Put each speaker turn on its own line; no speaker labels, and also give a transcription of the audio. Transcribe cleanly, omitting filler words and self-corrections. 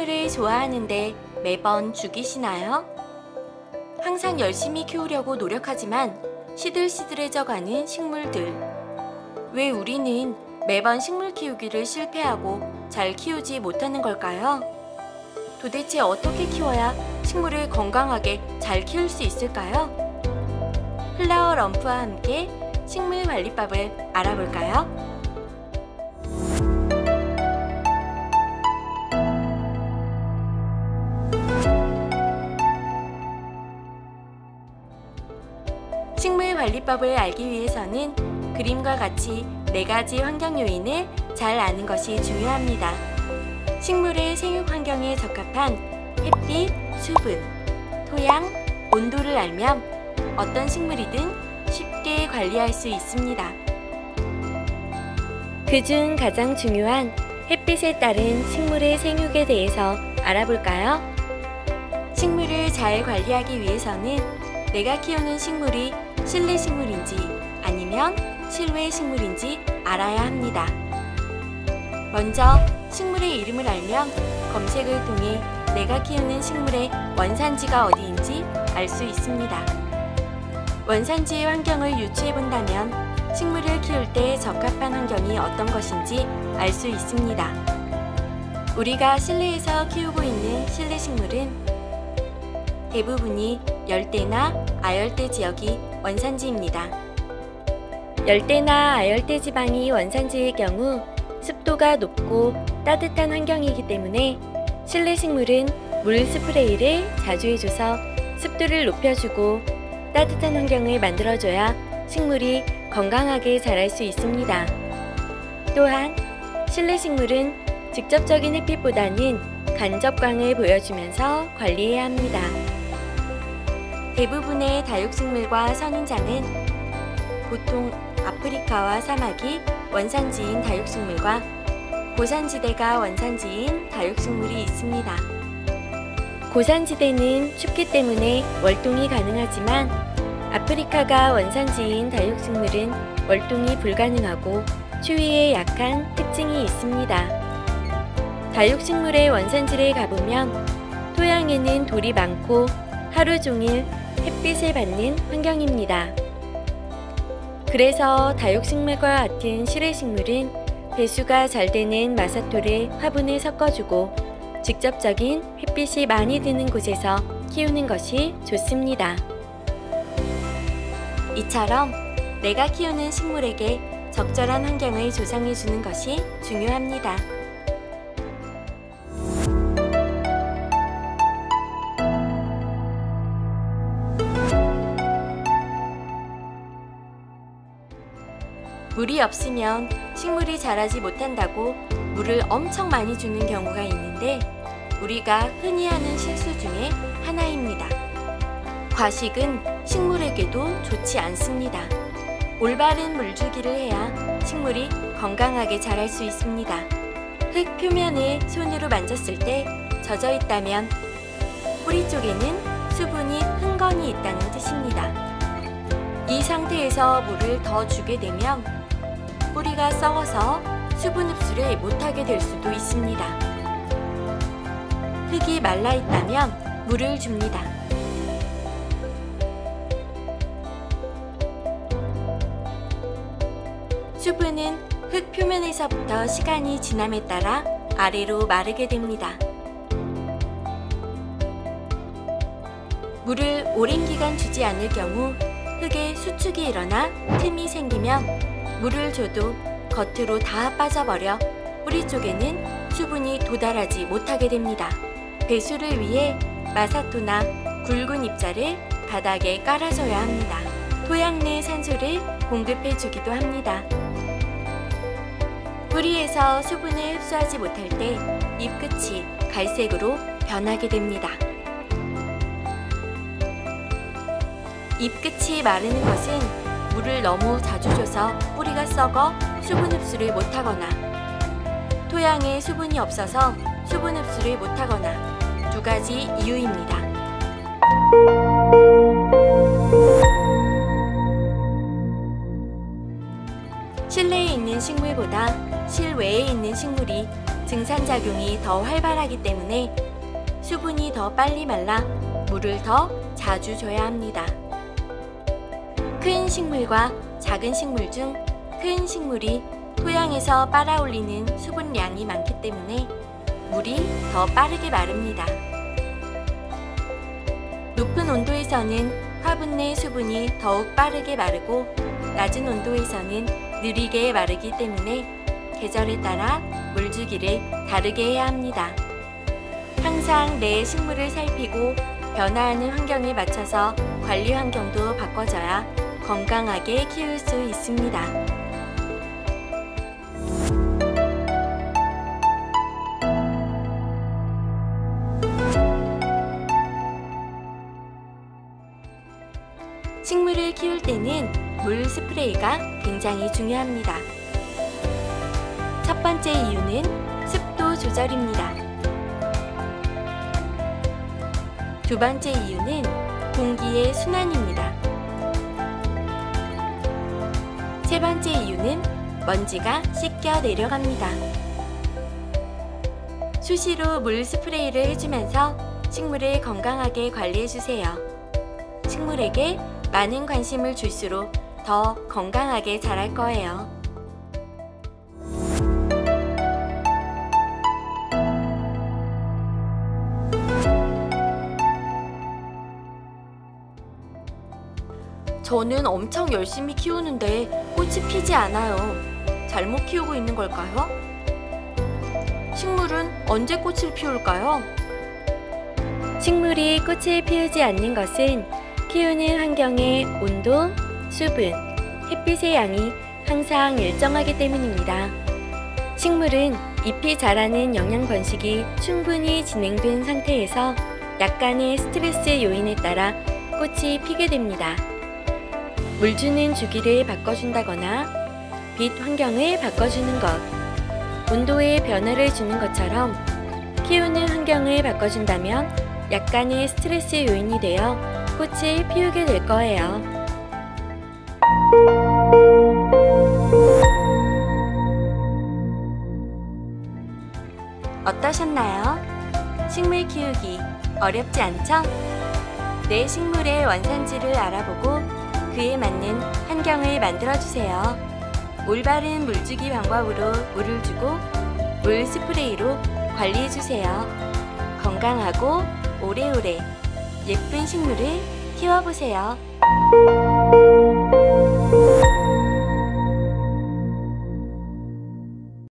식물을 좋아하는데 매번 죽이시나요? 항상 열심히 키우려고 노력하지만 시들시들해져가는 식물들. 왜 우리는 매번 식물 키우기를 실패하고 잘 키우지 못하는 걸까요? 도대체 어떻게 키워야 식물을 건강하게 잘 키울 수 있을까요? 플라워 럼프와 함께 식물 관리법을 알아볼까요? 식물 관리법을 알기 위해서는 그림과 같이 4가지 환경 요인을 잘 아는 것이 중요합니다. 식물의 생육 환경에 적합한 햇빛, 수분, 토양, 온도를 알면 어떤 식물이든 쉽게 관리할 수 있습니다. 그중 가장 중요한 햇빛에 따른 식물의 생육에 대해서 알아볼까요? 식물을 잘 관리하기 위해서는 내가 키우는 식물이 실내 식물인지 아니면 실외 식물인지 알아야 합니다. 먼저 식물의 이름을 알면 검색을 통해 내가 키우는 식물의 원산지가 어디인지 알 수 있습니다. 원산지의 환경을 유추해 본다면 식물을 키울 때 적합한 환경이 어떤 것인지 알 수 있습니다. 우리가 실내에서 키우고 있는 실내 식물은 대부분이 열대나 아열대 지역이 원산지입니다. 열대나 아열대 지방이 원산지의 경우 습도가 높고 따뜻한 환경이기 때문에 실내 식물은 물 스프레이를 자주 해줘서 습도를 높여주고 따뜻한 환경을 만들어줘야 식물이 건강하게 자랄 수 있습니다. 또한 실내 식물은 직접적인 햇빛보다는 간접광을 보여주면서 관리해야 합니다. 대부분의 다육식물과 선인장은 보통 아프리카와 사막이 원산지인 다육식물과 고산지대가 원산지인 다육식물이 있습니다. 고산지대는 춥기 때문에 월동이 가능하지만 아프리카가 원산지인 다육식물은 월동이 불가능하고 추위에 약한 특징이 있습니다. 다육식물의 원산지를 가보면 토양에는 돌이 많고 하루 종일 햇빛을 받는 환경입니다. 그래서 다육식물과 같은 실외식물은 배수가 잘 되는 마사토를 화분에 섞어주고 직접적인 햇빛이 많이 드는 곳에서 키우는 것이 좋습니다. 이처럼 내가 키우는 식물에게 적절한 환경을 조성해 주는 것이 중요합니다. 물이 없으면 식물이 자라지 못한다고 물을 엄청 많이 주는 경우가 있는데 우리가 흔히 하는 실수 중에 하나입니다. 과식은 식물에게도 좋지 않습니다. 올바른 물주기를 해야 식물이 건강하게 자랄 수 있습니다. 흙 표면을 손으로 만졌을 때 젖어 있다면 뿌리 쪽에는 수분이 흥건히 있다는 뜻입니다. 이 상태에서 물을 더 주게 되면 뿌리가 썩어서 수분 흡수를 못하게 될 수도 있습니다. 흙이 말라 있다면 물을 줍니다. 수분은 흙 표면에서부터 시간이 지남에 따라 아래로 마르게 됩니다. 물을 오랜 기간 주지 않을 경우 흙에 수축이 일어나 틈이 생기면 물을 줘도 겉으로 다 빠져버려 뿌리 쪽에는 수분이 도달하지 못하게 됩니다. 배수를 위해 마사토나 굵은 입자를 바닥에 깔아줘야 합니다. 토양 내 산소를 공급해 주기도 합니다. 뿌리에서 수분을 흡수하지 못할 때 잎 끝이 갈색으로 변하게 됩니다. 잎 끝이 마르는 것은 물을 너무 자주 줘서 뿌리가 썩어 수분 흡수를 못하거나 토양에 수분이 없어서 수분 흡수를 못하거나 2가지 이유입니다. 실내에 있는 식물보다 실외에 있는 식물이 증산작용이 더 활발하기 때문에 수분이 더 빨리 말라 물을 더 자주 줘야 합니다. 큰 식물과 작은 식물 중 큰 식물이 토양에서 빨아올리는 수분량이 많기 때문에 물이 더 빠르게 마릅니다. 높은 온도에서는 화분 내 수분이 더욱 빠르게 마르고 낮은 온도에서는 느리게 마르기 때문에 계절에 따라 물주기를 다르게 해야 합니다. 항상 내 식물을 살피고 변화하는 환경에 맞춰서 관리 환경도 바꿔줘야 건강하게 키울 수 있습니다. 식물을 키울 때는 물 스프레이가 굉장히 중요합니다. 첫 번째 이유는 습도 조절입니다. 두 번째 이유는 공기의 순환입니다. 세 번째 이유는 먼지가 씻겨 내려갑니다. 수시로 물 스프레이를 해주면서 식물을 건강하게 관리해주세요. 식물에게 많은 관심을 줄수록 더 건강하게 자랄 거예요. 저는 엄청 열심히 키우는데 꽃이 피지 않아요. 잘못 키우고 있는 걸까요? 식물은 언제 꽃을 피울까요? 식물이 꽃을 피우지 않는 것은 키우는 환경의 온도, 수분, 햇빛의 양이 항상 일정하기 때문입니다. 식물은 잎이 자라는 영양 번식이 충분히 진행된 상태에서 약간의 스트레스 요인에 따라 꽃이 피게 됩니다. 물 주는 주기를 바꿔준다거나 빛 환경을 바꿔주는 것, 온도의 변화를 주는 것처럼 키우는 환경을 바꿔준다면 약간의 스트레스 요인이 되어 꽃을 피우게 될 거예요. 어떠셨나요? 식물 키우기 어렵지 않죠? 내 식물의 원산지를 알아보고 그에 맞는 환경을 만들어주세요. 올바른 물주기 방법으로 물을 주고 물 스프레이로 관리해주세요. 건강하고 오래오래 예쁜 식물을 키워보세요.